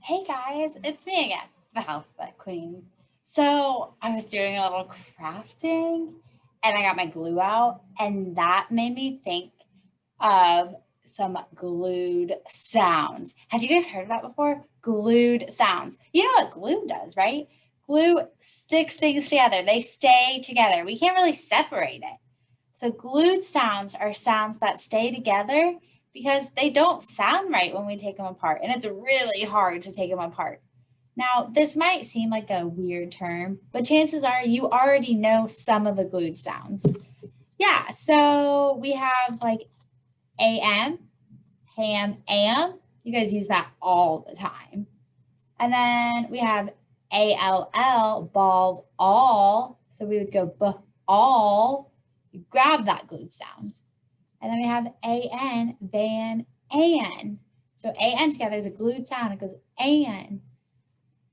Hey guys, it's me again, the Alphabet Queen. So I was doing a little crafting and I got my glue out, and that made me think of some glued sounds. Have you guys heard of that before? Glued sounds. You know what glue does, right? Glue sticks things together, they stay together. We can't really separate it. So glued sounds are sounds that stay together because they don't sound right when we take them apart. And it's really hard to take them apart. Now, this might seem like a weird term, but chances are you already know some of the glued sounds. Yeah, so we have like AM, ham, am. You guys use that all the time. And then we have ALL, bald, all. So we would go b, all. You grab that glued sound. And then we have AN, van, an. So AN together is a glued sound. It goes an.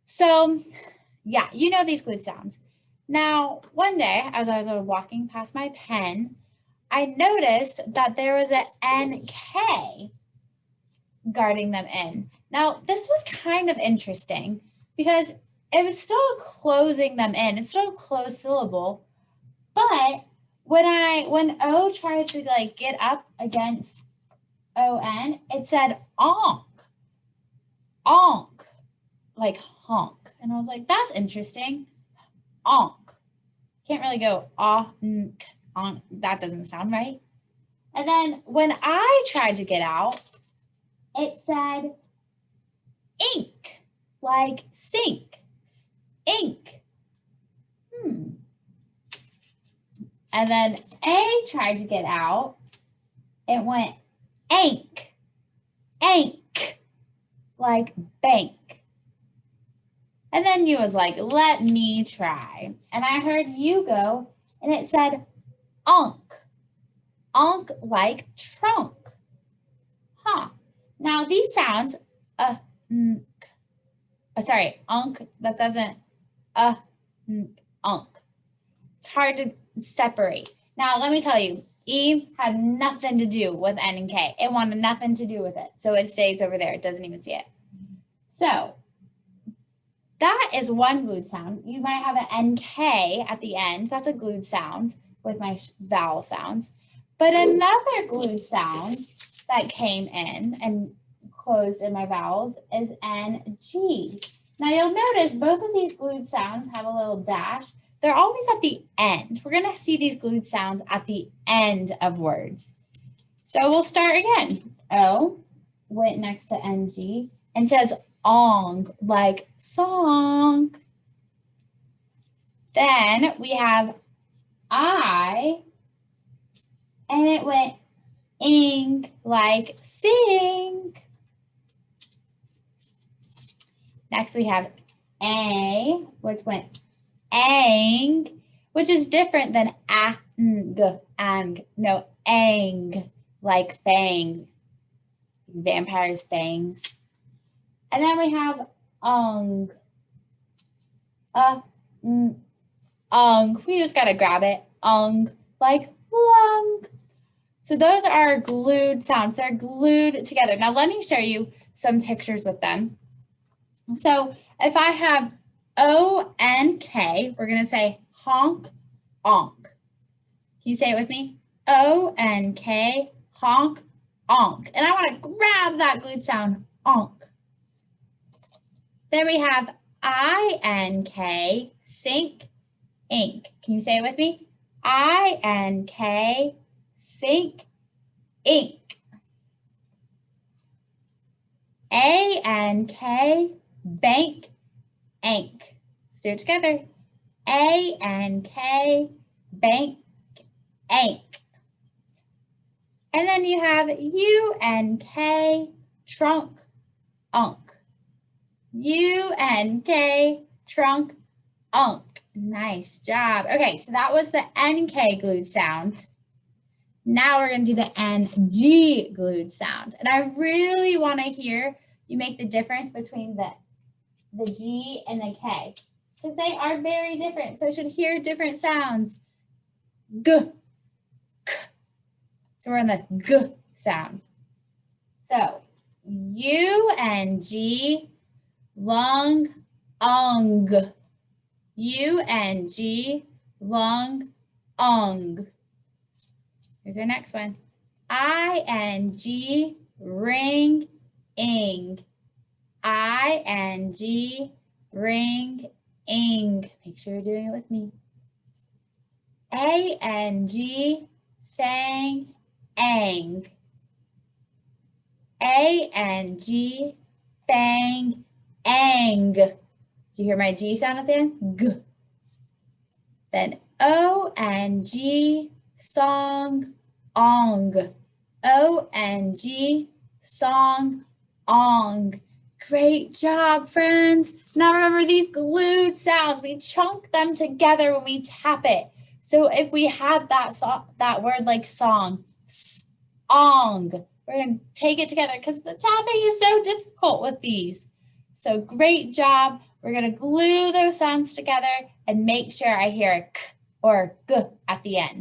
So yeah, you know these glued sounds. Now, one day, as I was walking past my pen, I noticed that there was an NK guarding them in. Now, this was kind of interesting because it was still closing them in. It's still a closed syllable, but when O tried to like get up against ON, it said onk, onk, like honk. And I was like, that's interesting. Onk. Can't really go onk, onk. That doesn't sound right. And then when I tried to get out, it said ink, like sink, ink. And then A tried to get out. It went ank, ank, like bank. And then you was like, let me try. And I heard you go, and it said onk, onk like trunk. Huh. Now these sounds, sorry, onk, that doesn't, onk. It's hard to separate. Now, let me tell you, E had nothing to do with N and K. It wanted nothing to do with it. So it stays over there. It doesn't even see it. So that is one glued sound. You might have an NK at the end. That's a glued sound with my vowel sounds. But another glued sound that came in and closed in my vowels is NG. Now you'll notice both of these glued sounds have a little dash. They're always at the end. We're going to see these glued sounds at the end of words. So we'll start again. O went next to NG and says ong, like song. Then we have I, and it went ing, like sing. Next we have A, which went ang, which is different than ang. No, ang, like fang. Vampire's fangs. And then we have ung. Ung. We just gotta grab it. Ung, like lung. So those are glued sounds. They're glued together. Now let me show you some pictures with them. So if I have O-N-K, we're going to say honk, onk. Can you say it with me? O-N-K, honk, onk. And I want to grab that glued sound, onk. Then we have I-N-K, sink, ink. Can you say it with me? I-N-K, sink, ink. A-N-K, bank, ank. Let's do it together. A-N-K, bank, ank. And then you have U-N-K, trunk, unk. U-N-K, trunk, unk. Nice job. Okay, so that was the N-K glued sound. Now we're going to do the N-G glued sound. And I really want to hear you make the difference between the G and the K, because they are very different. So I should hear different sounds. G, K. So we're in the G sound. So U and G lung, ung. U-N-G, lung, ung. Here's our next one. I-N-G, ring, ing. I-N-G, ring, ing. Make sure you're doing it with me. A-N-G, fang, ang. A-N-G, fang, ang. Do you hear my G sound at the end? G. Then O-N-G, song, ong. O-N-G, song, ong. Great job, friends. Now remember these glued sounds. We chunk them together when we tap it. So if we had that word like song, ong, we're going to take it together because the tapping is so difficult with these. So great job. We're going to glue those sounds together and make sure I hear a k or g at the end.